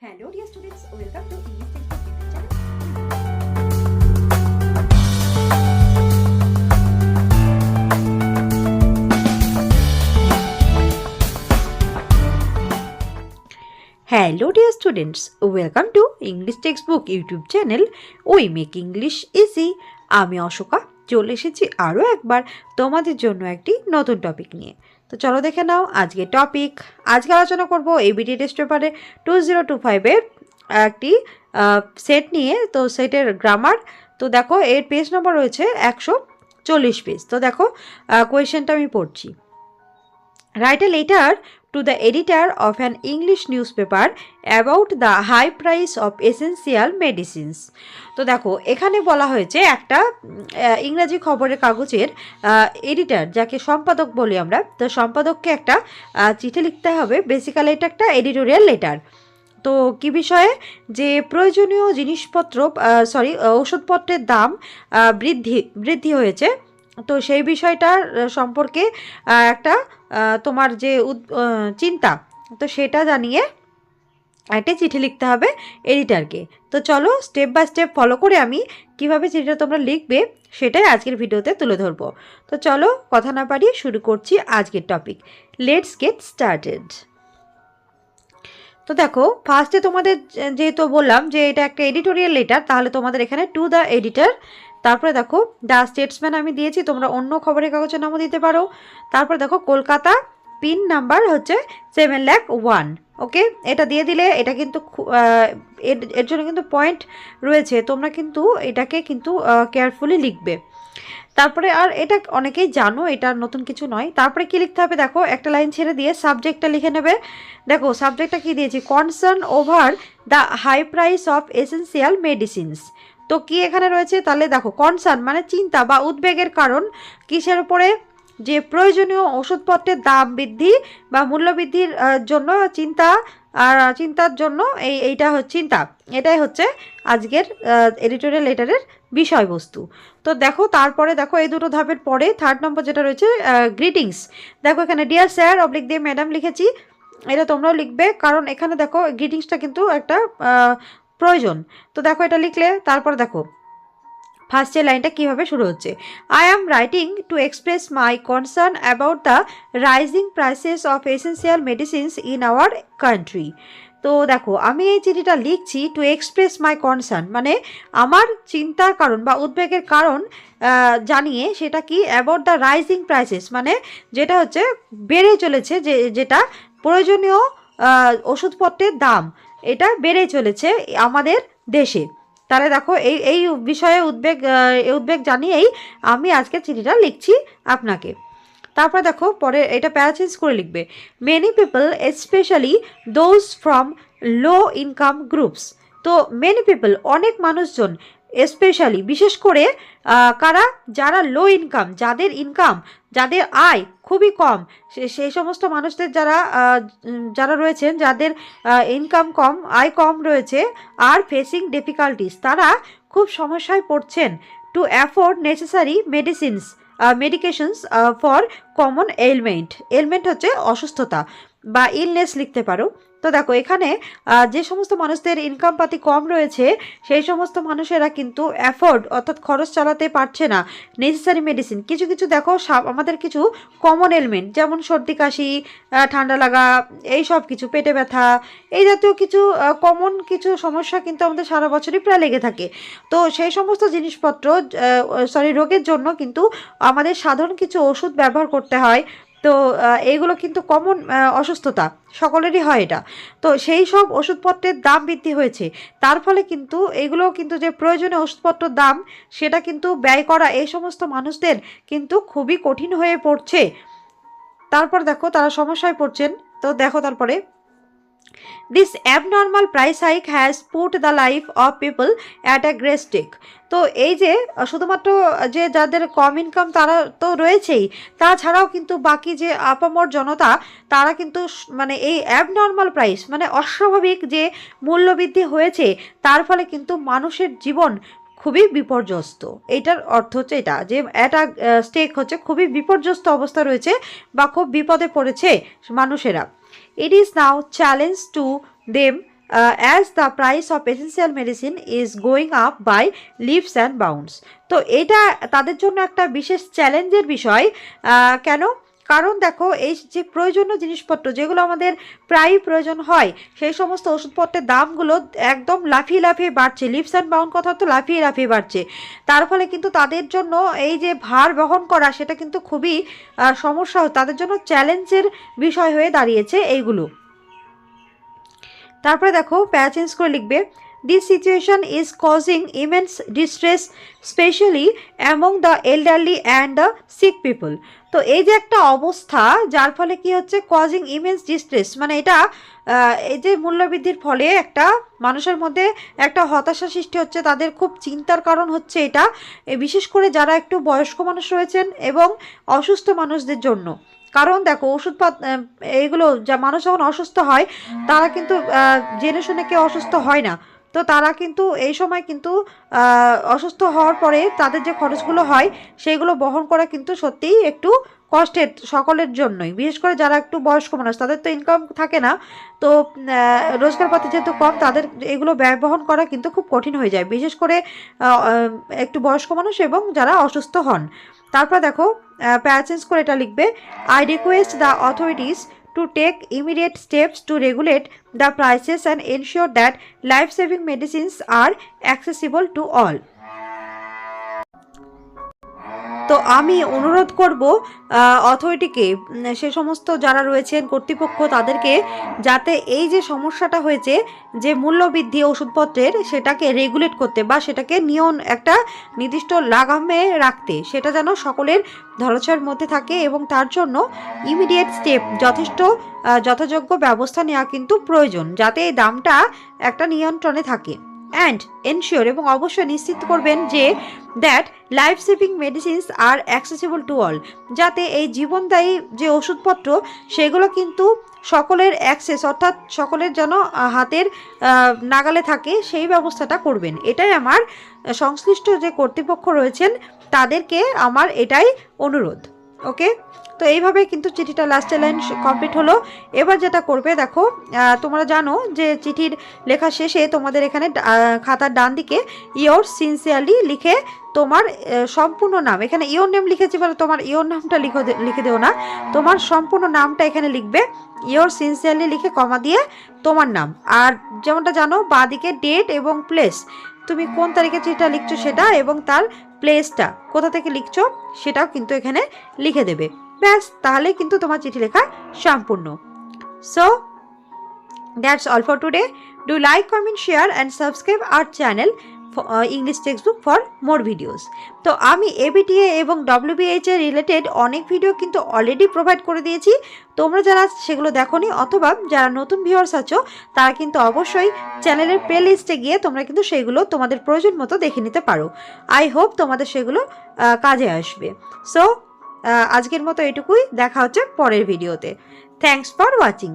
Hello dear students, welcome to English Textbook YouTube channel. Hello dear students, welcome to English Textbook YouTube channel. We make English easy. আমি অশোকা চলে এসেছি আরও একবার তোমাদের জন্য একটি নতুন টপিক নিয়ে। তো চলো দেখে নাও আজকে টপিক। আজকে আলোচনা করব এবিটি টেস্ট পেপারে 2025 এর একটি সেট নিয়ে। তো সেটের গ্রামার। তো দেখো এর পেজ নম্বর রয়েছে 140 পেজ। তো দেখো কোয়েশ্চেনটা আমি পড়ছি। Write a letter to the editor of an English newspaper about the high price of essential medicines. তো দেখো এখানে বলা হয়েছে একটা ইংরেজি খবরের কাগজের এডিটর, যাকে সম্পাদক বলি আমরা, তো সম্পাদককে একটা চিঠি লিখতে হবে। বেসিক্যালি এটা একটা এডিটোরিয়াল লেটার। তো কী বিষয়ে? যে প্রয়োজনীয় জিনিসপত্র ওষুধপত্রের দাম বৃদ্ধি হয়েছে। তো সেই বিষয়টার সম্পর্কে একটা তোমার যে চিন্তা, তো সেটা জানিয়ে একটা চিঠি লিখতে হবে এডিটারকে। তো চলো স্টেপ বাই স্টেপ ফলো করে আমি কিভাবে চিঠিটা তোমরা লিখবে সেটাই আজকের ভিডিওতে তুলে ধরবো। তো চলো কথা না পারিয়ে শুরু করছি আজকের টপিক। Let's get started. তো দেখো ফার্স্টে তোমাদের যেহেতু বললাম যে এটা একটা এডিটোরিয়াল লেটার, তাহলে তোমাদের এখানে টু দ্য এডিটর, তারপরে দেখো দ্য স্টেটসম্যান আমি দিয়েছি, তোমরা অন্য খবরের কাগজের নামও দিতে পারো। তারপরে দেখো কলকাতা, পিন নাম্বার হচ্ছে 7,01,000। ওকে, এটা দিয়ে দিলে এটা কিন্তু এর জন্য কিন্তু পয়েন্ট রয়েছে, তোমরা কিন্তু এটাকে কিন্তু কেয়ারফুলি লিখবে। তারপরে আর এটা অনেকেই জানো, এটা নতুন কিছু নয়। তারপরে কি লিখতে হবে দেখো, একটা লাইন ছেড়ে দিয়ে সাবজেক্টটা লিখে নেবে। দেখো সাবজেক্টটা কি দিয়েছি, concern over the high price of essential medicines. তো কি এখানে রয়েছে, তাহলে দেখো কনসার্ন মানে চিন্তা বা উদ্বেগের কারণ কিসের উপরে, যে প্রয়োজনীয় ওষুধপত্রের দাম বৃদ্ধি বা মূল্য বৃদ্ধির জন্য চিন্তার জন্য এইটা হচ্ছে চিন্তা। এটাই হচ্ছে আজকের এডিটোরিয়াল লেটারের বিষয়বস্তু। তো দেখো তারপরে দেখো এই দুটো ধাপের পরে থার্ড নম্বর যেটা রয়েছে গ্রিটিংস। দেখো এখানে ডিয়ার স্যার অবলিক দিয়ে ম্যাডাম লিখেছি, এটা তোমরাও লিখবে, কারণ এখানে দেখো গ্রিটিংসটা কিন্তু একটা প্রয়োজন। তো দেখো এটা লিখলে তারপর দেখো ফার্স্টের লাইনটা কীভাবে শুরু হচ্ছে, I am writing to express my concern about the rising prices of essential medicines in our country. তো দেখো আমি এই চিঠিটা লিখছি টু এক্সপ্রেস মাই কনসার্ন, মানে আমার চিন্তার কারণ বা উদ্বেগের কারণ জানিয়ে, সেটা কি অ্যাবাউট দ্য রাইজিং প্রাইসেস, মানে যেটা হচ্ছে বেড়ে চলেছে, যেটা প্রয়োজনীয় ওষুধপত্রের দাম এটা বেড়ে চলেছে আমাদের দেশে। তাহলে দেখো এই বিষয়ে উদ্বেগ জানিয়েই আমি আজকে চিঠিটা লিখছি আপনাকে। তারপরে দেখো পরে এটা প্যারাচেঞ্জ করে লিখবে, many people specially those from low income groups. তো মেনি পিপল অনেক মানুষজন, স্পেশালি বিশেষ করে কারা, যারা লো ইনকাম, যাদের আয় খুবই কম, সেই সমস্ত মানুষদের যারা রয়েছেন, যাদের ইনকাম কম, আয় কম রয়েছে, আর ফেসিং ডিফিকাল্টিস, তারা খুব সমস্যায় পড়ছেন, to afford necessary medications for common ailment হচ্ছে অসুস্থতা বা ইলনেস লিখতে পারো। তো দেখো এখানে যে সমস্ত মানুষদের ইনকাম পাতি কম রয়েছে, সেই সমস্ত মানুষেরা কিন্তু অ্যাফোর্ড অর্থাৎ খরচ চালাতে পারছে না নেসেসারি মেডিসিন। কিছু দেখো আমাদের কিছু কমন এলমেন্ট, যেমন সর্দি কাশি, ঠান্ডা লাগা, এই সব কিছু, পেটে ব্যথা, এই জাতীয় কিছু কমন কিছু সমস্যা কিন্তু আমাদের সারা বছরই প্রায় লেগে থাকে। তো সেই সমস্ত জিনিসপত্র রোগের জন্য কিন্তু আমাদের সাধারণ কিছু ওষুধ ব্যবহার করতে হয়। তো এইগুলো কিন্তু কমন অসুস্থতা, সকলেরই হয় এটা। তো সেই সব ওষুধপত্রের দাম বৃদ্ধি হয়েছে, তার ফলে কিন্তু এইগুলো কিন্তু যে প্রয়োজনীয় ওষুধপত্রের দাম সেটা কিন্তু ব্যয় করা এই সমস্ত মানুষদের কিন্তু খুবই কঠিন হয়ে পড়ছে। তারপর দেখো তারা সমস্যায় পড়ছেন। তো দেখো তারপরে, this abnormal price hike has put the life of people at a great stake. তো এই যে শুধুমাত্র যে যাদের কম ইনকাম তারা তো রয়েছেই, তাছাড়াও কিন্তু বাকি যে আপামর জনতা, তারা কিন্তু মানে এই অ্যাবনর্মাল প্রাইস মানে অস্বাভাবিক যে মূল্যবৃদ্ধি হয়েছে, তার ফলে কিন্তু মানুষের জীবন খুবই বিপর্যস্ত। এইটার অর্থ হচ্ছে এটা যে একটা স্টেক হচ্ছে খুবই বিপর্যস্ত অবস্থা রয়েছে বা খুব বিপদে পড়েছে মানুষেরা। It is now challenge to them as the price of essential medicine is going up by leaps and bounds. তো এটা তাদের জন্য একটা বিশেষ চ্যালেঞ্জের বিষয়। কেন? কারণ দেখো এই যে প্রয়োজনীয় জিনিসপত্র যেগুলো আমাদের প্রায়ই প্রয়োজন হয় সেই সমস্ত ওষুধপত্রের দামগুলো একদম লাফিয়ে লাফিয়ে বাড়ছে। লিপস অ্যান্ড বাউন্ড কথা তো লাফিয়ে লাফিয়ে বাড়ছে। তার ফলে কিন্তু তাদের জন্য এই যে ভার বহন করা সেটা কিন্তু খুবই সমস্যা, তাদের জন্য চ্যালেঞ্জের বিষয় হয়ে দাঁড়িয়েছে এইগুলো। তারপরে দেখো প্যারা চেঞ্জ করে লিখবে, this situation is causing immense distress especially among the elderly and the sick people. তো এই যে একটা অবস্থা যার ফলে কি হচ্ছে, কজিং ইমেন্স ডিস্ট্রেস মানে এটা এই যে মূল্যবৃদ্ধির ফলে একটা মানুষের মধ্যে একটা হতাশা সৃষ্টি হচ্ছে, তাদের খুব চিন্তার কারণ হচ্ছে এটা, বিশেষ করে যারা একটু বয়স্ক মানুষ রয়েছেন এবং অসুস্থ মানুষদের জন্য। কারণ দেখো ওষুধপত্র এইগুলো যা মানুষ যখন অসুস্থ হয় তারা কিন্তু জেনে শুনে কেউ অসুস্থ হয় না। তো তারা কিন্তু এই সময় কিন্তু অসুস্থ হওয়ার পরে তাদের যে খরচগুলো হয় সেইগুলো বহন করা কিন্তু সত্যিই একটু কষ্টের সকলের জন্যই, বিশেষ করে যারা একটু বয়স্ক মানুষ তাদের তো ইনকাম থাকে না, তো রোজগারপাতি যেহেতু কম তাদের এগুলো ব্যয় বহন করা কিন্তু খুব কঠিন হয়ে যায়, বিশেষ করে একটু বয়স্ক মানুষ এবং যারা অসুস্থ হন। তারপর দেখো প্যারা চেঞ্জ করে এটা লিখবে, I request the authorities to take immediate steps to regulate the prices and ensure that life-saving medicines are accessible to all. তো আমি অনুরোধ করব অথরিটিকে, সে সমস্ত যারা রয়েছেন কর্তৃপক্ষ তাদেরকে, যাতে এই যে সমস্যাটা হয়েছে যে মূল্যবৃদ্ধি ওষুধপত্রের সেটাকে রেগুলেট করতে বা সেটাকে একটা নির্দিষ্ট লাগামে রাখতে, সেটা যেন সকলের ধরাছোঁয়ার মধ্যে থাকে এবং তার জন্য ইমিডিয়েট স্টেপ যথাযোগ্য ব্যবস্থা নেওয়া কিন্তু প্রয়োজন, যাতে এই দামটা একটা নিয়ন্ত্রণে থাকে। অ্যান্ড এনশিওর এবং অবশ্যই নিশ্চিত করবেন যে that life saving medicines are accessible to all, যাতে এই জীবনদায়ী যে ওষুধপত্র সেগুলো কিন্তু সকলের অ্যাক্সেস অর্থাৎ সকলের যেন হাতের নাগালে থাকে সেই ব্যবস্থাটা করবেন। এটাই আমার সংশ্লিষ্ট যে কর্তৃপক্ষ রয়েছেন তাদেরকে আমার এটাই অনুরোধ। ওকে, তো এইভাবে কিন্তু চিঠিটা লাস্টের লাইন কমপ্লিট হলো। এবার যেটা করবে দেখো, তোমরা জানো যে চিঠির লেখা শেষে তোমাদের এখানে খাতার ডান দিকে ইয়োর সিনসিয়ারলি লিখে তোমার সম্পূর্ণ নাম, এখানে ইয়োর নেম লিখেছি বলে তোমার ইয়োর নামটা লিখে দেও না, তোমার সম্পূর্ণ নামটা এখানে লিখবে, ইয়োর সিনসিয়ারলি লিখে কমা দিয়ে তোমার নাম, আর যেমনটা জানো বাঁদিকে ডেট এবং প্লেস, তুমি কোন তারিখে চিঠিটা লিখছো সেটা এবং তার প্লেসটা কোথা থেকে লিখছো সেটাও কিন্তু এখানে লিখে দেবে। ব্যাস, তাহলে কিন্তু তোমার চিঠি লেখা সম্পূর্ণ। So that's all for today. Do like, comment, share and subscribe our channel English textbook for more videos. তো আমি এবিটিএ এবং ডব্লিউবিএইচ এর রিলেটেড অনেক ভিডিও কিন্তু অলরেডি প্রোভাইড করে দিয়েছি, তোমরা যারা সেগুলো দেখোনি অথবা যারা নতুন ভিউয়ার্স আছো তারা কিন্তু অবশ্যই চ্যানেলের প্লে লিস্টে গিয়ে তোমরা কিন্তু সেগুলো তোমাদের প্রয়োজন মতো দেখে নিতে পারো। আই হোপ তোমাদের সেগুলো কাজে আসবে। সো আজকের মতো এটুকুই, দেখা হচ্ছে পরের ভিডিওতে। Thanks for watching.